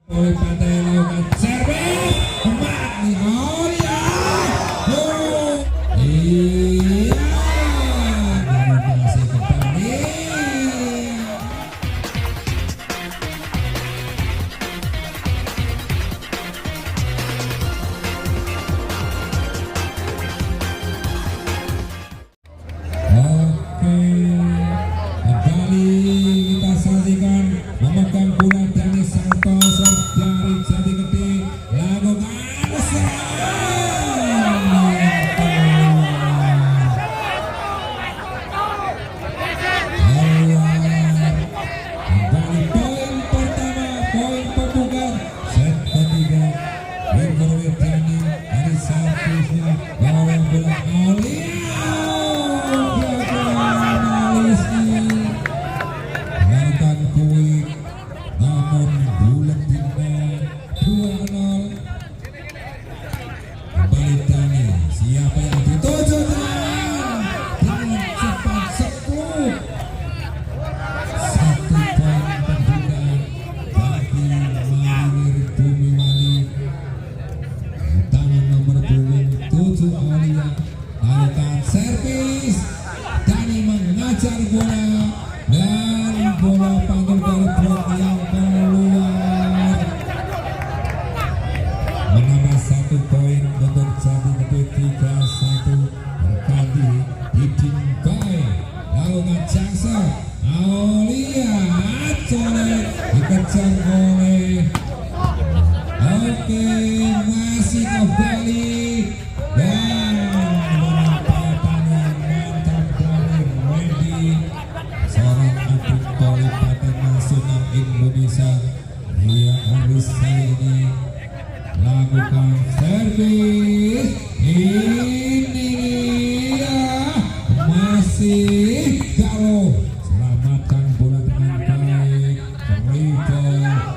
oleh Pantai Laut servis Magnolia. Iya, masih kembali. Oke, kembali kita saksikan memegang bola dari Santoso dari Jatigede, lakukan serang. Kembali poin pertama, poin pembuka set ketiga. Wirgorwedani dari servisnya lawan bola Aulia. Gerakan kuik namun bulat timnya 2-0. Kembali Dani, siapa yang dituju dengan cepat sepuluh. 1 poin pembuka bagi Marinir Bumi Wali. Tangan nomor punggung 7 Aulia, lakukan servis. Dani mengajar bola dan bola panggil dari blok yang keluar, menambah 1 poin untuk Jatigede 3-1. Berganti Didin Bay, lakukan jaksa Aulia colek dikejar oleh masih kembali dan menampakkannya mantap dari Wendy, seorang atlet voli paten nasional Indonesia. Dia harus kali ini lakukan servis. Ini dia masih galau, selamatkan bola dengan baik. Rido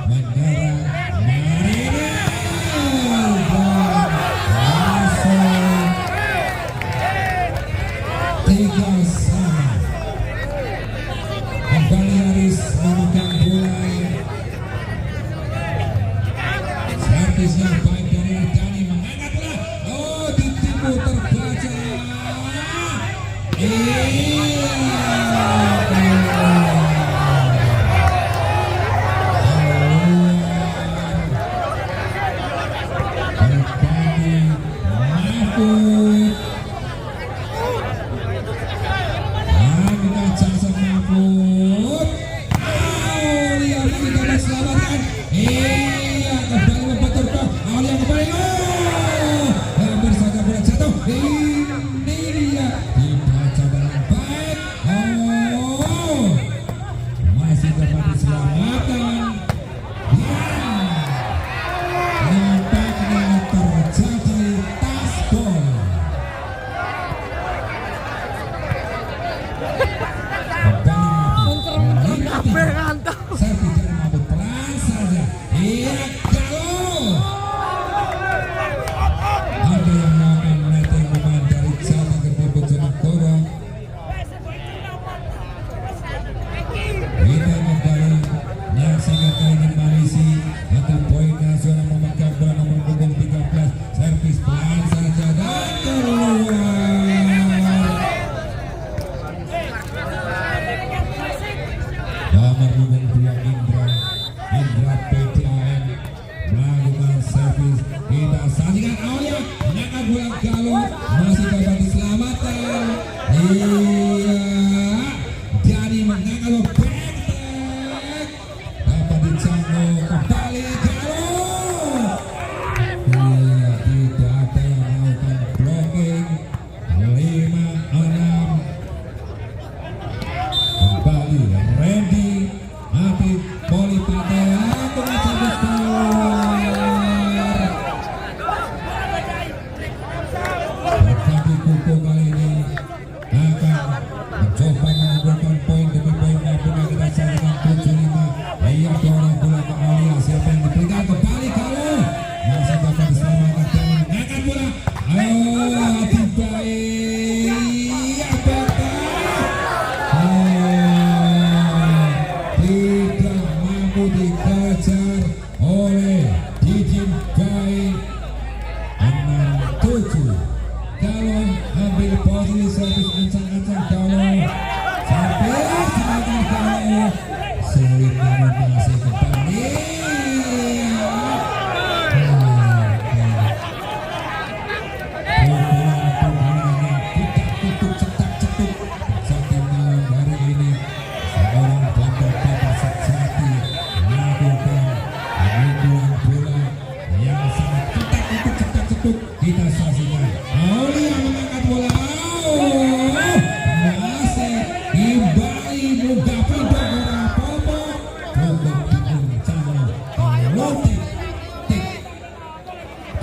menyerang Marinir dan langsung 3-1. Kembali Haris memegang bola. Servisnya baik dari Dani, mengangkat bola. Oh, ditipu terbaca.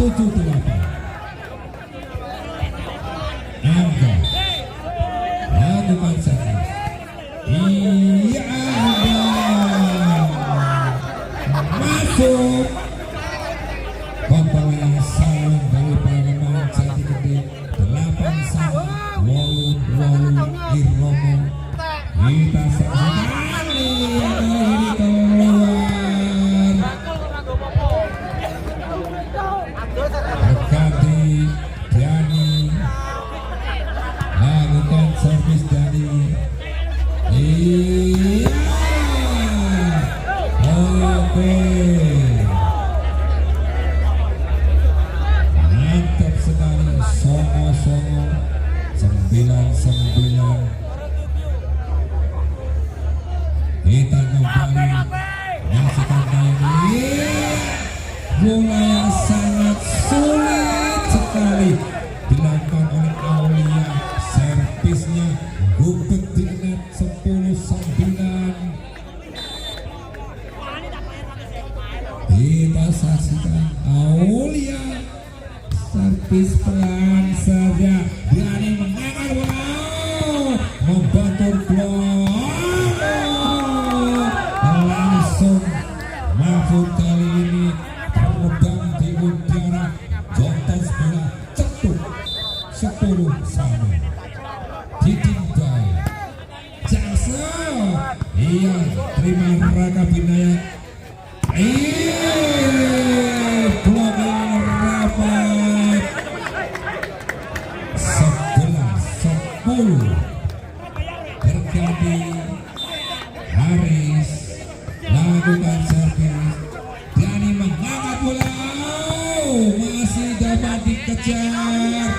78. Angga lakukan servis. Iya, masuk. Kontrol yang salah dari pemain Jatigede. 8-1 Wolu Irromo. Kita saksikan ini keluar. Berganti Diani. Lakukan servis dari iya. Oke. Mantap sekali. Songo 99. Kita kembali menyaksikan ini bola yang sangat sulit sekali dilakukan oleh Aulia. Servisnya gubek di net 10-9. Kita saksikan Aulia servis pelan saja. Berani mengangkat bola, membantu blok. Langsung Mahfud kali ini terbang di udara, jontos bola cetuk 10-1. Ditinggal Jaksa, iya terima Raka Binaya. Blok yang rapat 11-10. Berganti Haris. Lakukan servis. Diani mengangkat bola. Masih dapat dikejar.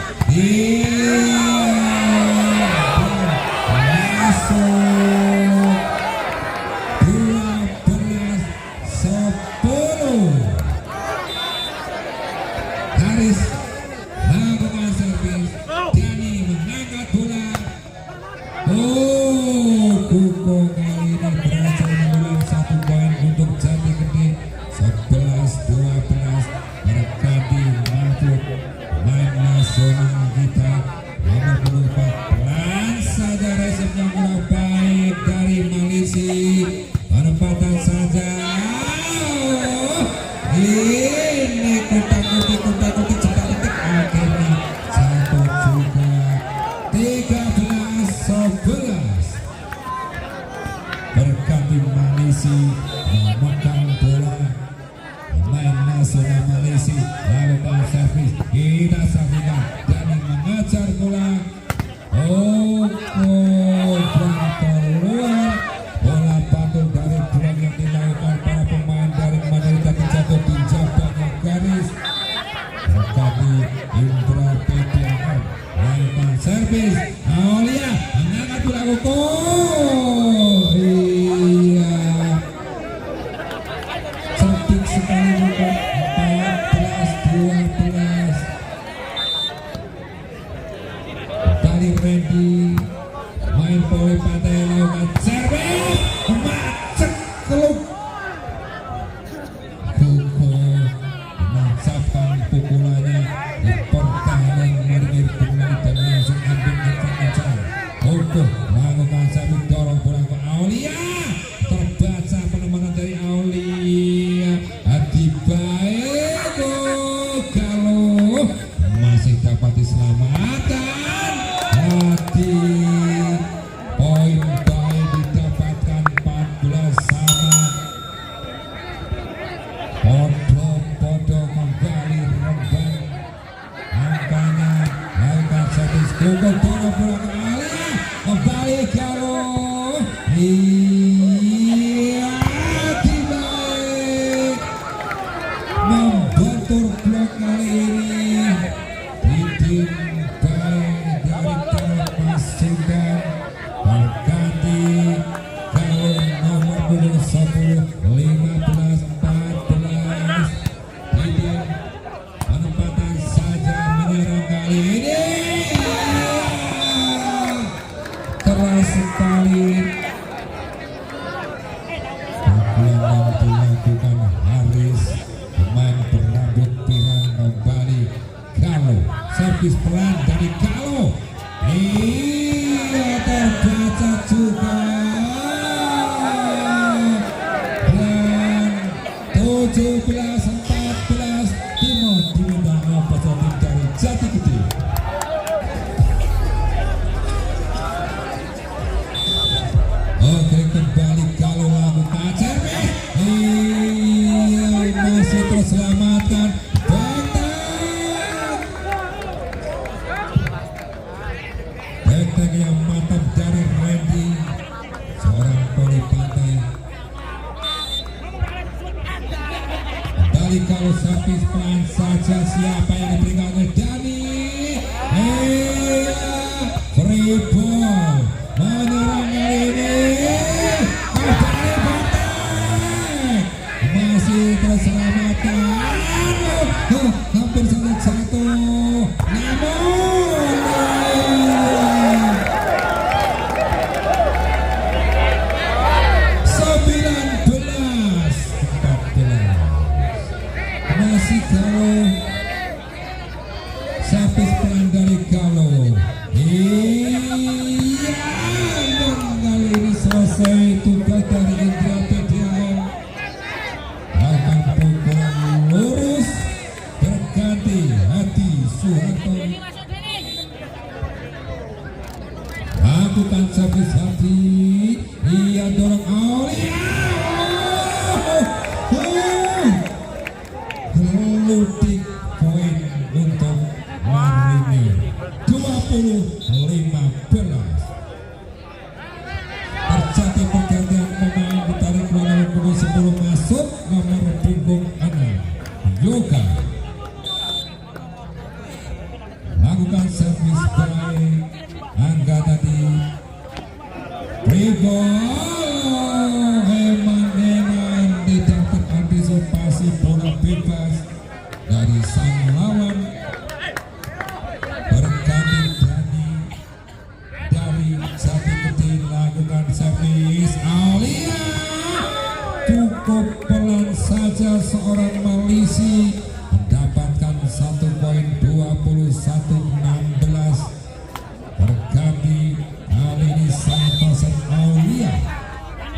Masuk 12-10. Haris lakukan servis. Diani mengangkat bola. Kuko kali ini berhasil mengulang 1 poin untuk Jatigede. 11-12. Berganti Mahfud, main nasional kita nomor 24. Pelan saja resepnya kurang baik dari Malisi. Penempatan saja. Ini kutak-kutik cepat-cepat. Akhirnya satu juga. 13-11. Berganti Malisi memegang bola. Pemain nasional Malisi lakukan servis. Kita saksikan Dani mengejar bola. Bola keluar. Bola pantul dari blok yang dilakukan para pemain dari Mandalika jatuh di jabatan garis. Berganti Indra PPM lakukan servis. Aulia mengangkat bola Kuko. Iya. Cantik sekali Kuko. 14-12. Dari Randy main bola pantai lakukan servis. Macet keluk. Kuko menancapkan pukulannya di pertahanan Marinir kembali dan langsung ambil kencang-kencang. Kuko lakukan servis dorong bola ke Aulia. Terbaca penempatan dari Aulia. Hati baik. Kalau masih dapat diselamatkan. Hati poin baik didapatkan 14 sama. Podo kembali rembang angkanya. Lakukan servis Kuko dorong bola ke Aulia. Kembali kalau iya baik membentur blok kali ini. Didin baik dari Thomas Sindan. Berganti kalau nomor 10 15-14. Didin penempatan saja menyerang kali ini. Keras sekali. Pukulan yang dilakukan Haris, pemain berambut pirang kembali servis pelan dari Galo. Iya, terbaca juga. Dan 17-14 Timur diminta peserta dari Jati Gede. Oke, kembali Galo lakukan servis. Iya, masih terselamatkan. Benteng yang mantap dari Randy, seorang poli pantai. Kembali Galo servis pelan saja, siapa yang diberikan oleh Dani. Free ball menyerang kali ini. Kembali Benteng masih terselamatkan. Hampir saja jatuh, namun 19-14 masih Galo servis pelan dari Galo. Iya, dan kali ini selesai tugas dari Indra PDAM. Akan pukulan lurus berganti Hadi Suharto. Lakukan servis Hadi. Ia dorong Aulia. Gelutik poin untuk Marinir 20-15. Terjadi pergantian pemain, ditarik keluar nomor punggung 10 masuk nomor punggung 6 Yoga. Lakukan servis baik Angga tadi. Eman tidak terantisipasi, bola bebas dari sang lawan. Berganti Dani dari Jati Gede, lakukan servis Aulia. Cukup pelan saja seorang Malisi mendapatkan 1 poin, 21-16. Berganti kali ini Santosan Aulia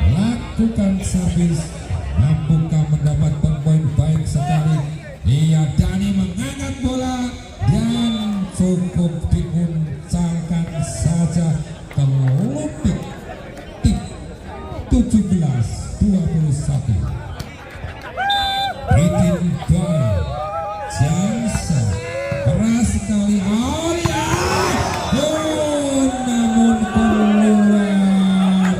lakukan servis, mampukah mendapatkan poin baik sekali. Iya, Dani mengangkat bola dan cukup diuncalkan saja ke lupit. 17-21. Bikin boy Jansa keras sekali. Aulia, namun keluar.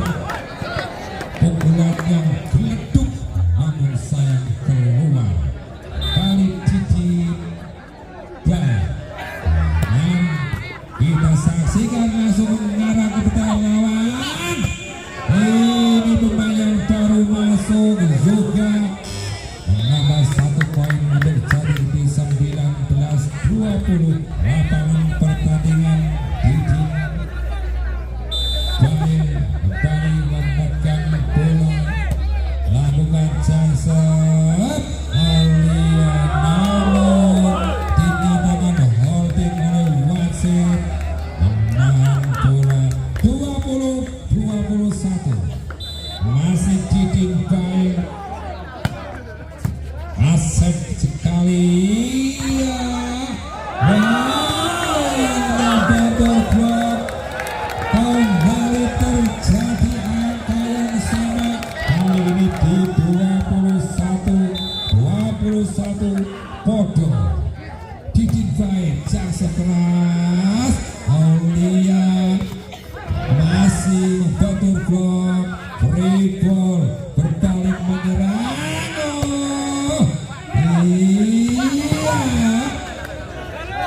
Pukulan yang geleduk namun sayang keluar. Balik Cici baik. Dan kita saksikan langsung mengarah ke pertahanan lawan. Ini pemain yang baru masuk juga menambah 1 poin menjadi di 19-20. Lapangan pertandingan Didi kembali memegang bola, lakukan jasa Aulia, namun dinyatakan holding oleh wasit. Menang bola 20-21. Masih Didin baik, Asep sekali. Ya, double block. Kembali terjadi angka yang sama, kali ini di 21 podo. Didin baik, jasa keras Aulia masih double block. Free ball berbalik menyerang. Iya,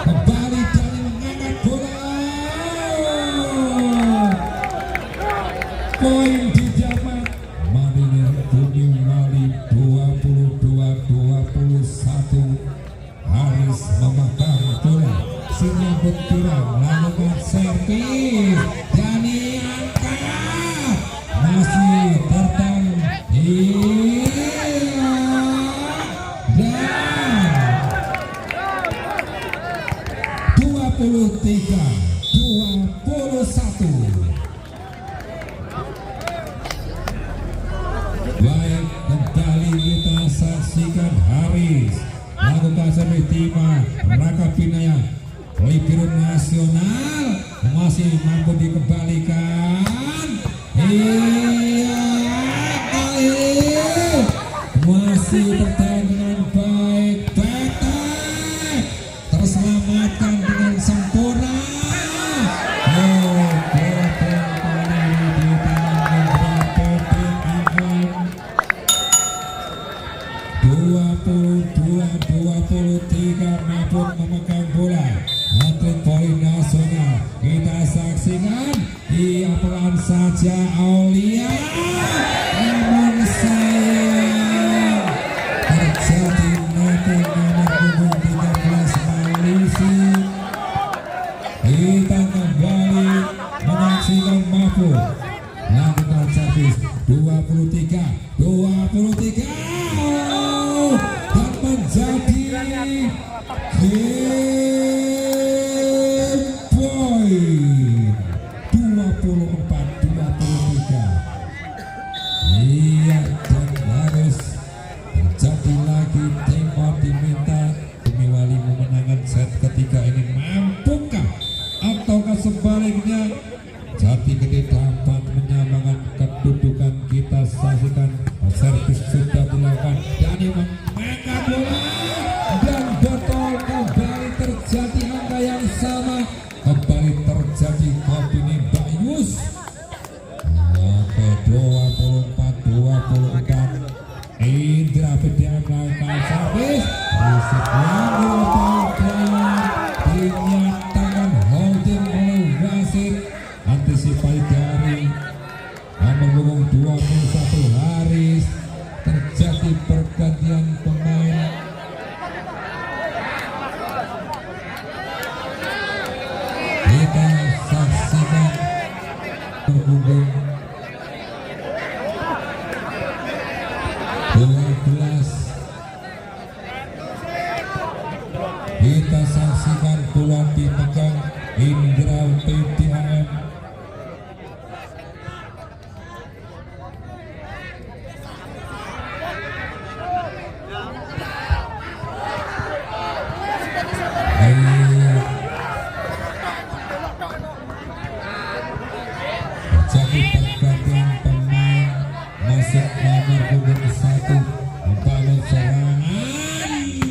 kembali Dani mengangkat bola. Poin didapat Marinir Bumi Mali 22-21. Haris memegang bola, Sinabut Tirang lakukan servis. Dani angkat, masih tertahan. Iya, dan 20-21. Baik, kembali kita saksikan Haris lakukan servis timah Raka Pinaya Biru Nasional masih mampu dikembalikan. Iya, masih bertahan dengan baik. Petek terselamatkan dengan sempurna. Mampu memegang bola atlet voli nasional. Kita saksikan dia pelan saja Aulia, namun sayang terjadi netting nomor punggung 13 Malaysia. Kita kembali menyaksikan Mahfud lakukan servis 23 dan menjadi game point 24-23. Iya, dan harus terjadi lagi time diminta demi Wali memenangkan set ketiga ini. Mampukah ataukah sebaliknya Jati Gede dapat menyamakan kedudukan? Kita saksikan servis sudah dilakukan dan memegang bola dan betul kembali terjadi angka yang sama, kembali terjadi opini Bayus. Oke, 24-24 Indra Bedian melakukan servis risik yang dinyatakan holding oleh wasit. Antisipasi dari nomor punggung 21 Haris, terjadi pergantian pemain. Kita saksikan punggung 12. Kita saksikan bola dipegang Indra PDAM. Jadi pergantian pemain masuk nomor punggung 1 membangun serangan.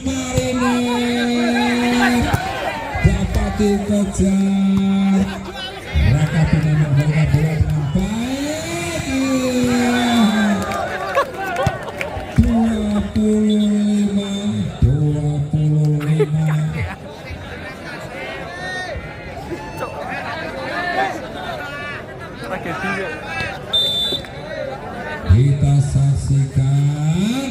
Marinir dapat dikejar. Raka Pinaya memberikan bola dengan baik. 25. Kita saksikan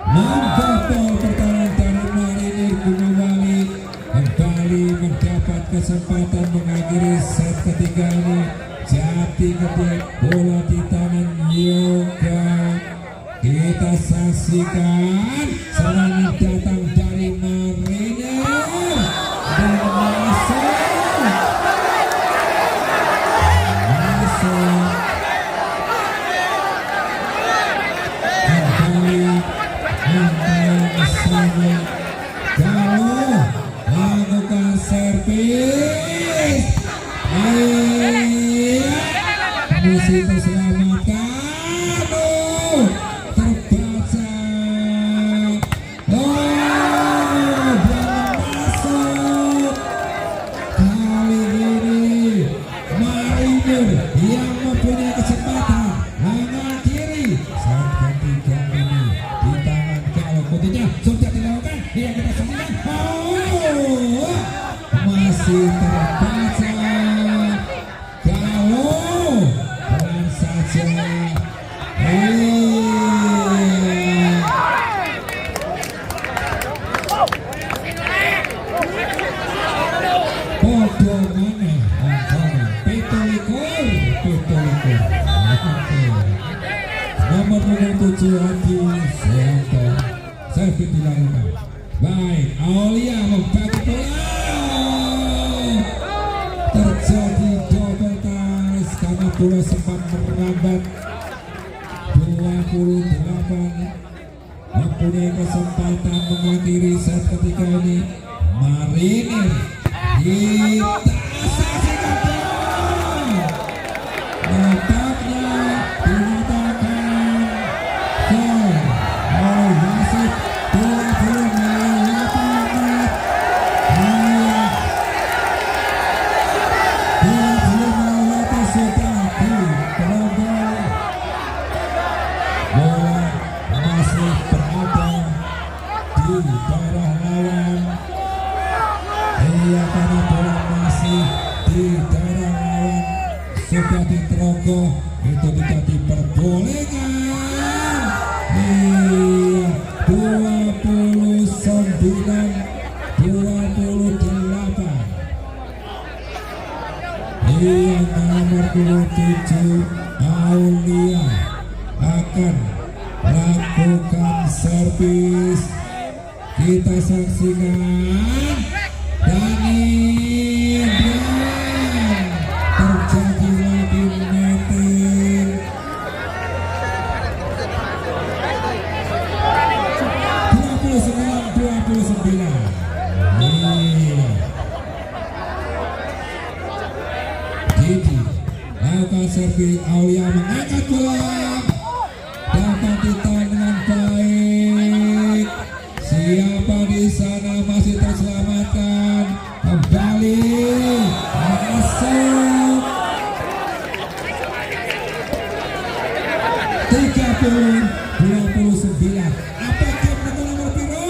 menggabung pertahanan dari Marinir Gunawali kembali mendapat kesempatan mengakhiri set ketiga ini. Jati Gede bola di tangan Yoga. Kita saksikan serangan datang dari Marinir dan masuk. Kalau lakukan servis, misi terselamatkan. Terbaca. Dia masuk. Kali ini Marinir yang mempunyai kesempatan mengakhiri saat ketiga ini di tangan kalau putihnya sudah dilakukan. Yang kita saksikan, masih terbaca. Kalau pelan saja. Podo mana antara Petolikur. Nomor punggung 7 Hadi Seanto servis dilakukan Baik, Aulia membagi bola. Terjadi double touch karena bola sempat merambat. 28 mempunyai kesempatan mengakhiri set ketika ini. Marinir kita saksikan nampaknya dinyatakan foul oleh wasit. 28 menit. 28 sudah diterobos. Bola masih berada di daerah lawan. Iya, karena bola masih di daerah lawan sudah diterogoh, itu tidak diperbolehkan. Iya, 29-28. Iya, nomor 27 Aulia akan lakukan servis. Kita saksikan Dani Brian terjadi lagi netting. 29-29. Didi lakukan servis. Aulia mengangkat bola, dapat ditahan dengan baik. Siapa di sana masih terselamatkan? Kembali masuk. 30-29. Apa game dengan nomor biru?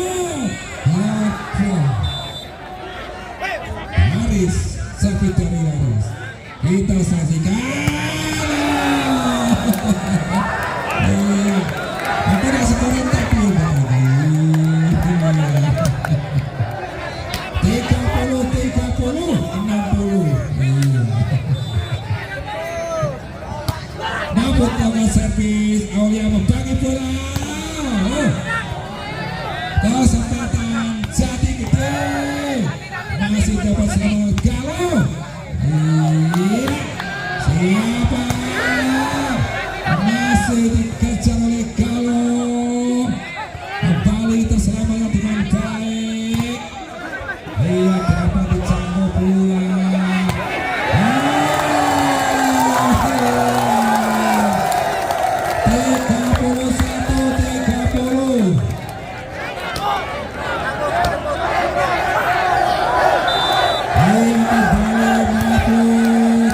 Haris, servis dari Haris. Kita saksikan. Tidak skornya tapi 30-60. Namun lakukan servis. Aulia membagi bola. Kesempatan jadi gede. Masih dapat selamat Galo. Siapa? Masih dikejar oleh Galo. Kembali terselamatkan dengan baik. Iya, dapat dijangkau bola. 31-30. Ayo kembali Mahfud.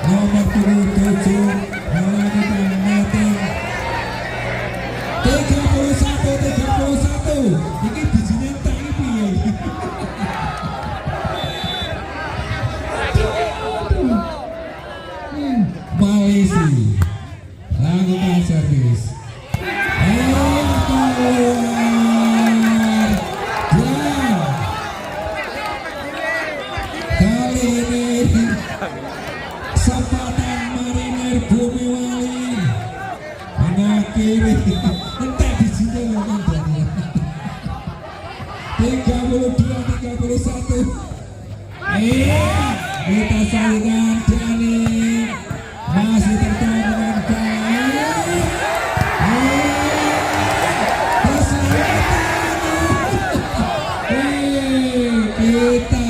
Nomor 27 melakukan netting. 31-31. Ini bijinya tadi piye? Malaysia lakukan servis. Keluar. Kali ini kesempatan Marinir Bumiwali mengakhiri. Entah di sini loh kan. 32-31. Kita salingan Dani masih tertahan dengan baik. Kita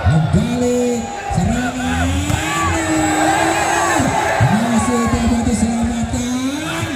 kembali serangan masih dapat diselamatkan.